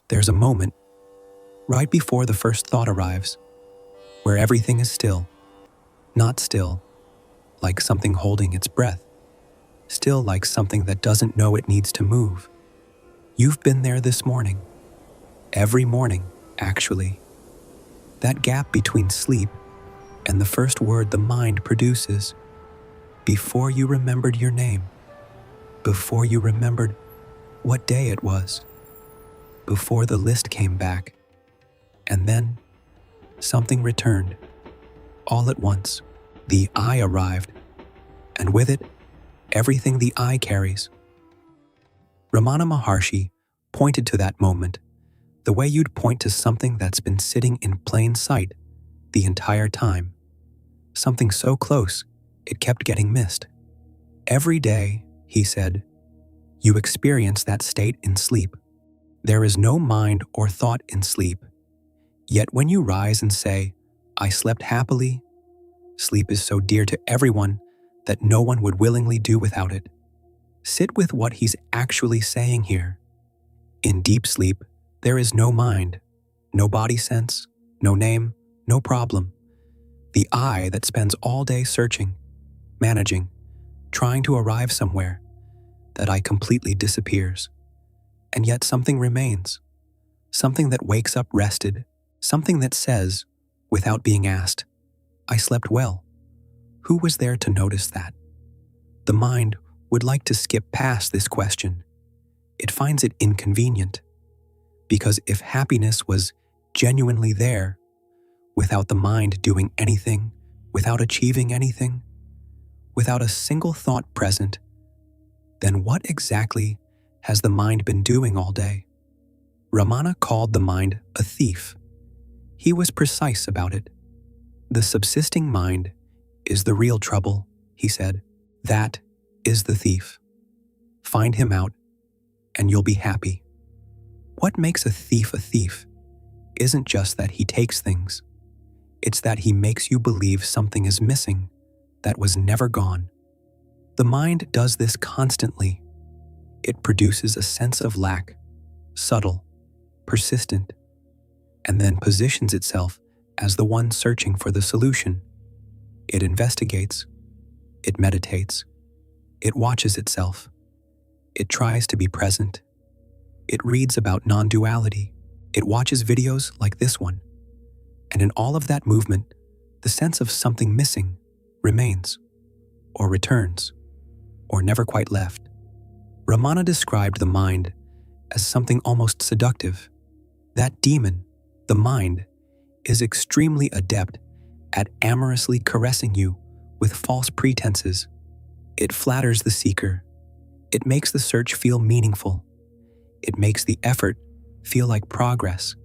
There's a moment, right before the first thought arrives, where everything is still. Not still, like something holding its breath. Still like something that doesn't know it needs to move. You've been there this morning. Every morning, actually. That gap between sleep and the first word the mind produces. Before you remembered your name. Before you remembered what day it was. Before the list came back. And then, something returned. All at once, the I arrived. And with it, everything the I carries. Ramana Maharshi pointed to that moment, the way you'd point to something that's been sitting in plain sight the entire time. Something so close, it kept getting missed. Every day, he said, you experience that state in sleep. There is no mind or thought in sleep. Yet when you rise and say, I slept happily, sleep is so dear to everyone that no one would willingly do without it. Sit with what he's actually saying here. In deep sleep, there is no mind, no body sense, no name, no problem. The I that spends all day searching, managing, trying to arrive somewhere, that I completely disappears. And yet something remains, something that wakes up rested, something that says, without being asked, I slept well. Who was there to notice that? The mind would like to skip past this question. It finds it inconvenient. Because if happiness was genuinely there, without the mind doing anything, without achieving anything, without a single thought present, then what exactly has the mind been doing all day? Ramana called the mind a thief. He was precise about it. The subsisting mind is the real trouble, he said. That is the thief. Find him out, and you'll be happy. What makes a thief isn't just that he takes things. It's that he makes you believe something is missing that was never gone. The mind does this constantly. It produces a sense of lack, subtle, persistent, and then positions itself as the one searching for the solution. It investigates, it meditates, it watches itself, it tries to be present, it reads about non-duality, it watches videos like this one, and in all of that movement, the sense of something missing remains, or returns, or never quite left. Ramana described the mind as something almost seductive. That demon, the mind, is extremely adept at amorously caressing you with false pretenses. It flatters the seeker. It makes the search feel meaningful. It makes the effort feel like progress.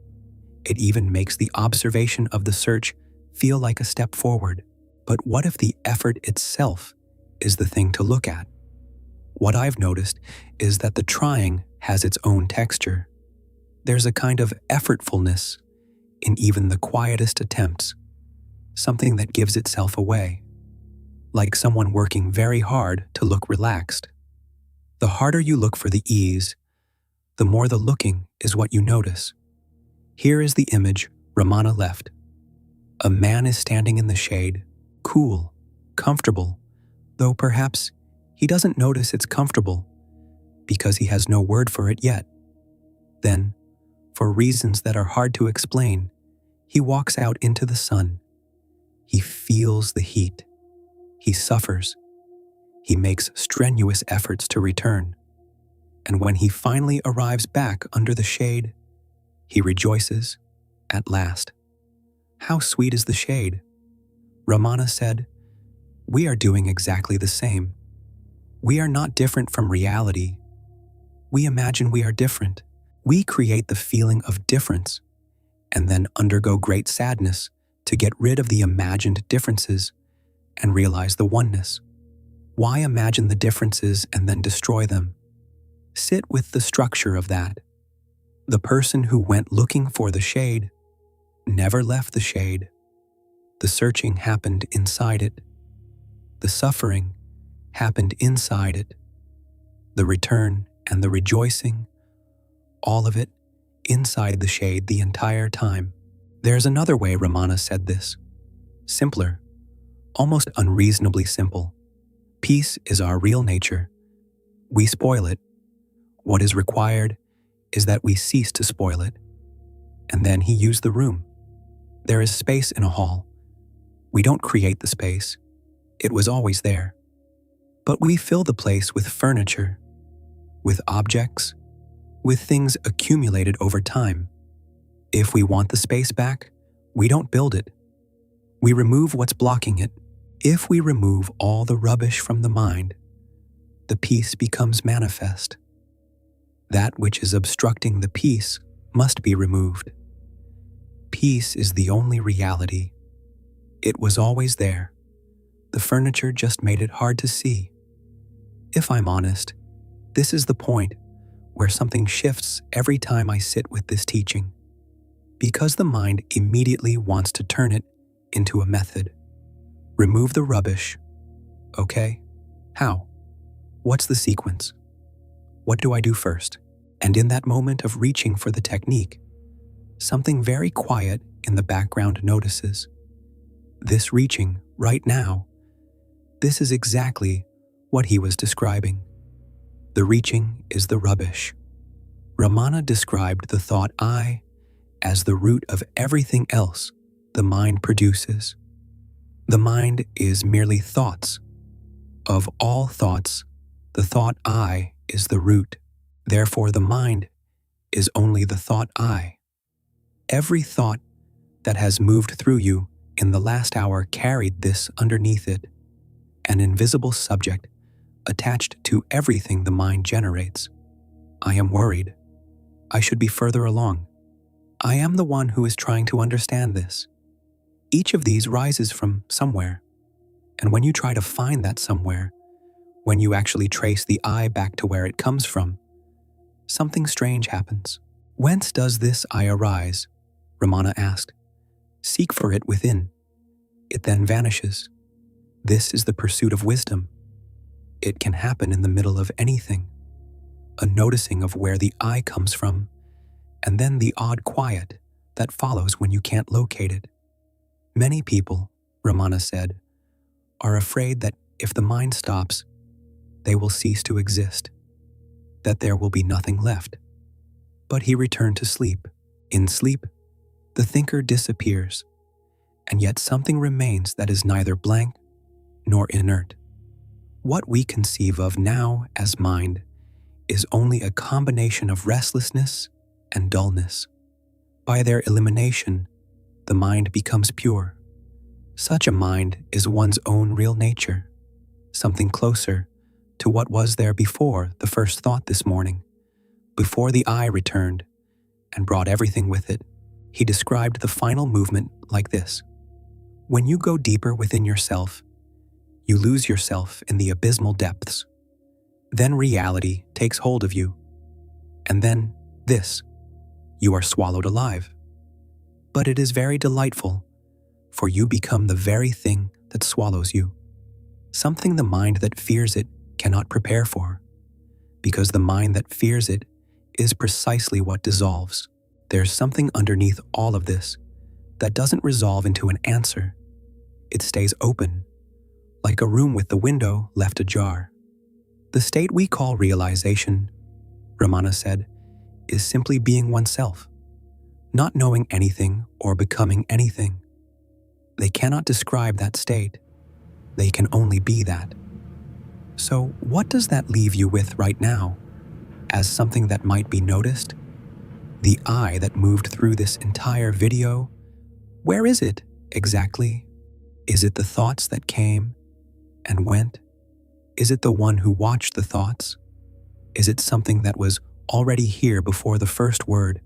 It even makes the observation of the search feel like a step forward. But what if the effort itself is the thing to look at? What I've noticed is that the trying has its own texture. There's a kind of effortfulness in even the quietest attempts, something that gives itself away, like someone working very hard to look relaxed. The harder you look for the ease, the more the looking is what you notice. Here is the image Ramana left. A man is standing in the shade, cool, comfortable, though perhaps he doesn't notice it's comfortable because he has no word for it yet. Then, for reasons that are hard to explain, he walks out into the sun. He feels the heat. He suffers. He makes strenuous efforts to return. And when he finally arrives back under the shade, he rejoices at last. How sweet is the shade? Ramana said, we are doing exactly the same. We are not different from reality. We imagine we are different. We create the feeling of difference and then undergo great sadness to get rid of the imagined differences and realize the oneness. Why imagine the differences and then destroy them? Sit with the structure of that. The person who went looking for the shade never left the shade. The searching happened inside it. The suffering happened inside it. The return and the rejoicing, all of it inside the shade the entire time. There's another way Ramana said this. Simpler, almost unreasonably simple. Peace is our real nature. We spoil it. What is required is that we cease to spoil it. And then he used the room. There is space in a hall. We don't create the space. It was always there. But we fill the place with furniture, with objects, with things accumulated over time. If we want the space back, we don't build it. We remove what's blocking it. If we remove all the rubbish from the mind, the peace becomes manifest. That which is obstructing the peace must be removed. Peace is the only reality. It was always there. The furniture just made it hard to see. If I'm honest, this is the point where something shifts every time I sit with this teaching. Because the mind immediately wants to turn it into a method. Remove the rubbish. Okay, how? What's the sequence? What do I do first? And in that moment of reaching for the technique, something very quiet in the background notices. This reaching, right now, this is exactly what he was describing. The reaching is the rubbish. Ramana described the thought I as the root of everything else the mind produces. The mind is merely thoughts. Of all thoughts, the thought I is the root. Therefore, the mind is only the thought I. Every thought that has moved through you in the last hour carried this underneath it, an invisible subject attached to everything the mind generates. I am worried. I should be further along. I am the one who is trying to understand this. Each of these rises from somewhere, and when you try to find that somewhere, when you actually trace the I back to where it comes from, something strange happens. Whence does this I arise? Ramana asked. Seek for it within. It then vanishes. This is the pursuit of wisdom. It can happen in the middle of anything. A noticing of where the I comes from, and then the odd quiet that follows when you can't locate it. Many people, Ramana said, are afraid that if the mind stops, they will cease to exist, that there will be nothing left. But he returned to sleep. In sleep, the thinker disappears, and yet something remains that is neither blank nor inert. What we conceive of now as mind is only a combination of restlessness and dullness. By their elimination, the mind becomes pure. Such a mind is one's own real nature, something closer to what was there before the first thought this morning, before the I returned and brought everything with it. He described the final movement like this. When you go deeper within yourself, you lose yourself in the abysmal depths. Then reality takes hold of you. And then this, you are swallowed alive. But it is very delightful, for you become the very thing that swallows you. Something the mind that fears it cannot prepare for, because the mind that fears it is precisely what dissolves. There's something underneath all of this that doesn't resolve into an answer. It stays open, like a room with the window left ajar. The state we call realization, Ramana said, is simply being oneself, not knowing anything or becoming anything. They cannot describe that state. They can only be that. So what does that leave you with right now as something that might be noticed? The I that moved through this entire video, where is it exactly? Is it the thoughts that came and went? Is it the one who watched the thoughts? Is it something that was already here before the first word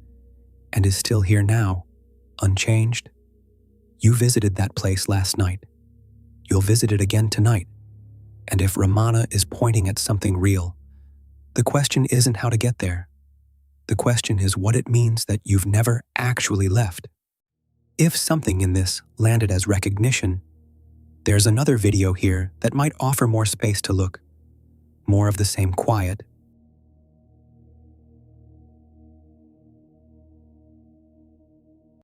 and is still here now, unchanged? You visited that place last night. You'll visit it again tonight. And if Ramana is pointing at something real, the question isn't how to get there. The question is what it means that you've never actually left. If something in this landed as recognition, there's another video here that might offer more space to look, more of the same quiet,